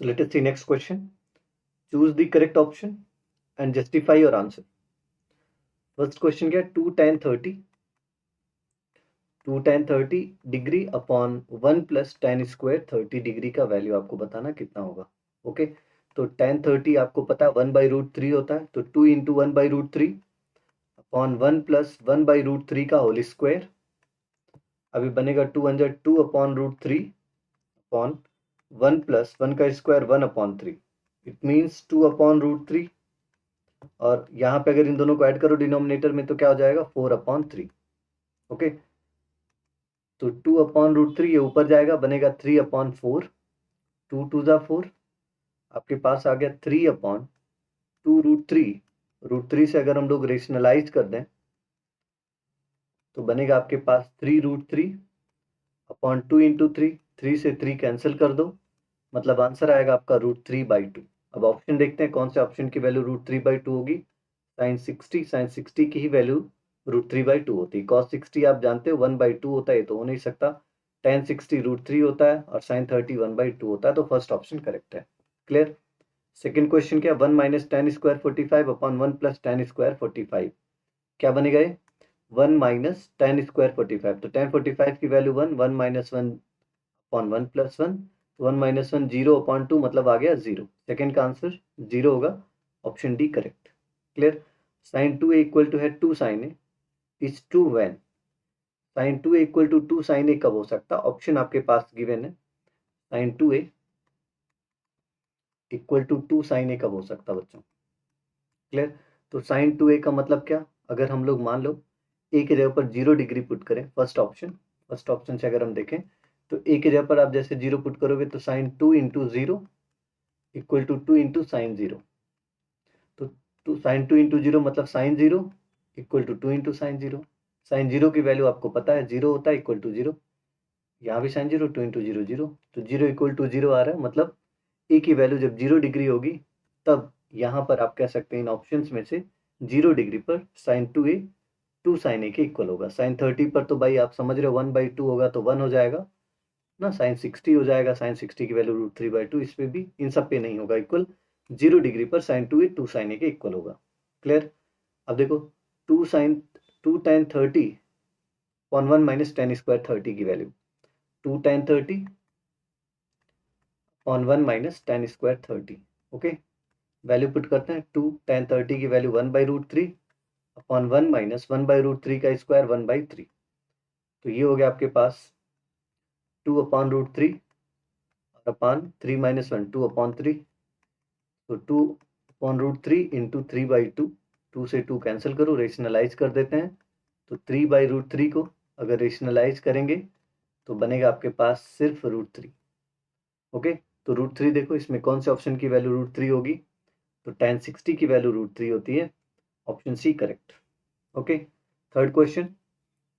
So let us see next question. Choose the correct option and justify your answer. First question क्या है, 2 tan 30 degree upon 1 plus tan square 30 degree का value आपको बताना कितना होगा. Okay, तो tan 30 आपको पता है 1/√3 होता है, तो 2 इंटू 1/√3 अपॉन 1 प्लस 1/√3 का होल स्क्वायर. अभी बनेगा 2 1 2 अपॉन √3 अपॉन 1 प्लस 1 का स्क्वायर 1/3. इट मीन्स 2 अपॉन √3, और यहाँ पे अगर इन दोनों को ऐड करो डिनोमिनेटर में तो क्या हो जाएगा 4/3. ओके, तो 2 अपॉन √3 ये ऊपर जाएगा, बनेगा 3/4. 2 2 जा 4, आपके पास आ गया 3/2√3. √3 से अगर हम लोग रेशनलाइज कर दें तो बनेगा आपके पास 3√3 अपॉन 2 इंटू 3 से 3 कैंसिल कर दो, मतलब आंसर आएगा आपका √3/2. अब ऑप्शन देखते हैं कौन से ऑप्शन की वैल्यू √3/2 होगी. sin 60 की ही वैल्यू √3/2 होती है. cos 60 आप जानते हो 1/2 होता है, ये तो हो नहीं सकता. tan 60 √3 होता है और sin 30 1/2 होता है, तो फर्स्ट ऑप्शन करेक्ट है. क्लियर. सेकेंड क्वेश्चन क्या, 1 minus tan square 45 upon 1 plus tan square 45. क्या बनेगा ये 1 माइनस tan स्क्वायर 45, तो tan 45 की value 1, 1 minus 1 upon 1 plus 1, 1 minus 1 0/2, मतलब आ गया 0. सेकेंड का आंसर 0 होगा, option D correct. Clear. sin 2a equal to है 2 sin a is true when. sin 2a equal to 2 sin a कब हो सकता है, ऑप्शन आपके पास गिवन है. sin 2a equal to 2 sin a कब हो सकता है बच्चों. क्लियर. तो sin 2a का मतलब क्या, अगर हम लोग मान लो a की जगह पर 0 डिग्री पुट करें, फर्स्ट ऑप्शन से अगर हम देखें तो a की जगह पर आप जैसे 0 पुट करोगे तो sin 2 into 0 equal to 2 into sine 0. तो sin 2 इंटू 0 मतलब sin 0 equal to 2 into sine 0. Sine 0 की वैल्यू आपको पता है 0 होता है, इक्वल टू 0. यहाँ भी sin 0, 2 इंटू 0 0, तो 0 इक्वल टू 0 आ रहा है, मतलब a की वैल्यू जब 0 डिग्री होगी तब यहाँ पर आप कह सकते हैं इन ऑप्शंस में से 0 डिग्री पर sin 2a 2 sin a के इक्वल होगा. sin 30 पर तो भाई आप समझ रहे हो 1/2 होगा तो 1 हो जाएगा ना. sin 60 हो जाएगा, sin 60 की वैल्यू √3/2, इस पे भी इन सब पे नहीं होगा इक्वल. 0 डिग्री पर sin 2a 2 sin a के इक्वल होगा. क्लियर. अब देखो 2 tan 30 upon 1 minus tan square 30 की value 2 tan 30 upon 1 minus tan square 30. Okay, value put करते हैं. 2 tan 30 की वैल्यू 1/√3 अपॉन 1 माइनस 1/√3 का स्क्वायर 1/3. तो ये हो गया आपके पास 2/√3 और अपॉन 3 माइनस 1 2/3. तो 2/√3 इंटू 3/2, 2 से 2 कैंसिल करो, रेशनलाइज कर देते हैं. तो 3/√3 को अगर रेशनलाइज करेंगे तो बनेगा आपके पास सिर्फ √3. ओके, तो √3 देखो इसमें कौन से ऑप्शन की वैल्यू √3 होगी, तो tan 60 की वैल्यू √3 होती है, option C correct. Okay, third question,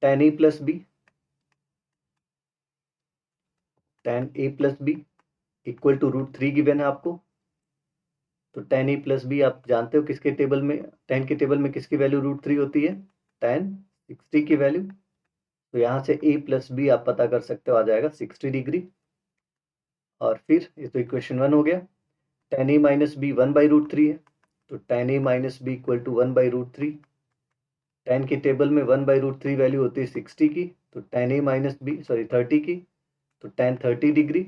tan a plus b equal to √3 given है आपको. तो tan a प्लस b आप जानते हो किसके टेबल में, tan के टेबल में किसकी वैल्यू √3 होती है, tan 60 की वैल्यू. तो यहाँ से a प्लस b आप पता कर सकते हो, आ जाएगा 60 डिग्री. और फिर ये तो इक्वेशन 1 हो गया. tan a माइनस b 1/√3 है, तो tan a minus b equal to 1/√3. tan के टेबल में 1/√3 वैल्यू होती है 60 की, तो tan a माइनस b 30 की, तो tan 30 डिग्री.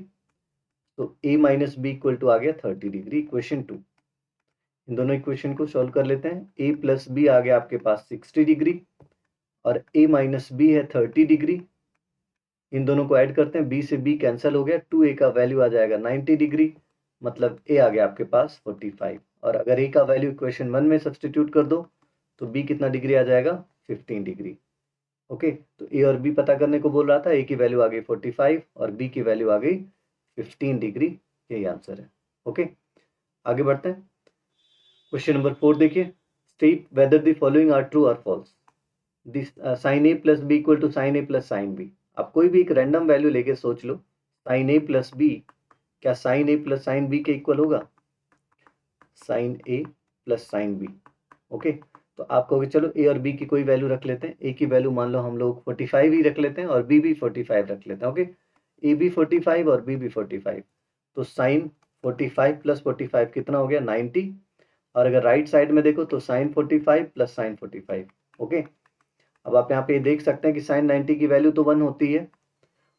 तो a minus b equal to आ गया 30 डिग्री, इक्वेशन 2. इन दोनों इक्वेशन को सॉल्व कर लेते हैं. a प्लस b आ गया आपके पास 60 डिग्री और a माइनस b है 30 डिग्री. इन दोनों को ऐड करते हैं, b से b कैंसिल हो गया, 2a का वैल्यू आ जाएगा 90 डिग्री, मतलब a आ गया आपके पास 45. और अगर a का वैल्यू इक्वेशन 1 में सब्सटीट्यूट कर दो तो b कितना डिग्री आ जाएगा 15 डिग्री. ओके, तो a और b पता करने को बोल रहा था, a की वैल्यू आ गई 45 और b की वैल्यू आ गई 15 डिग्री. यही आंसर है. ओके, आगे बढ़ते हैं. क्वेश्चन नंबर 4 देखिए. State whether the following are true और false. This sin a plus b equal to sin a plus sin b. आप कोई भी एक रैंडम वैल्यू लेके सोच लो, sin a प्लस b क्या sin a plus sin b के इक्वल होगा, sin a plus sin b. Okay, तो आप कहोगे चलो a और b की कोई वैल्यू रख लेते हैं. a की वैल्यू मान लो हम लोग 45 ही रख लेते हैं और b भी 45 रख लेते हैं. ओके, a भी 45 और b भी 45, तो sin 45 प्लस 45 कितना हो गया 90, और अगर राइट साइड में देखो तो साइन 45 प्लस साइन 45। ओके, अब आप यहाँ पे देख सकते हैं कि साइन 90 की वैल्यू तो 1 होती है,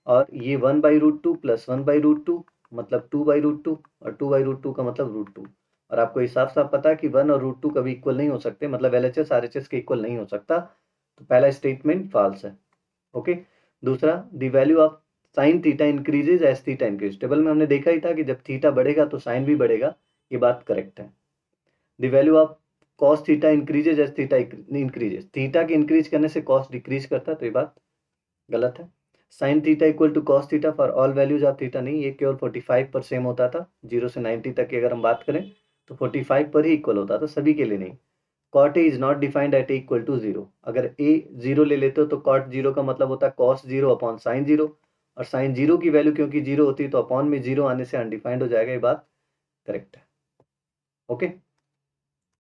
और ये 1/√2 प्लस 1/√2 मतलब 2/√2, और 2/√2 का मतलब √2। और आपको हिसाब साफ पता है कि 1 और √2 कभी इक्वल नहीं हो सकते, मतलब LHS RHS के इक्वल नहीं हो सकता, तो पहला स्टेटमेंट फॉल्स है। ओके, दूसरा, the value of sine theta increases as theta increase. Table में हमने देखा ही था कि जब थीटा बढ़ेगा तो साइन भी बढ़ेगा, ये बात करेक्ट है। The value of cos theta increases as theta increases, theta के इंक्रीज करने से कॉस डिक्रीज करता है, तो ये बात गलत है। Sine theta equal to cos theta for all values of theta नहीं, ये केवल 45 पर सेम होता था। 0 से 90 तक की अगर हम बात करें तो 45 पर ही इक्वल होता था, सभी के लिए नहीं। Cot A is not defined at A equal to 0, अगर ए 0 ले लेते हो तो कॉट 0 का मतलब होता है कॉस 0 अपॉन साइन 0, और साइन 0 की वैल्यू क्योंकि 0 होती है तो अपॉन में 0 आने से अनडिफाइंड हो जाएगा, ये बात करेक्ट है। ओके।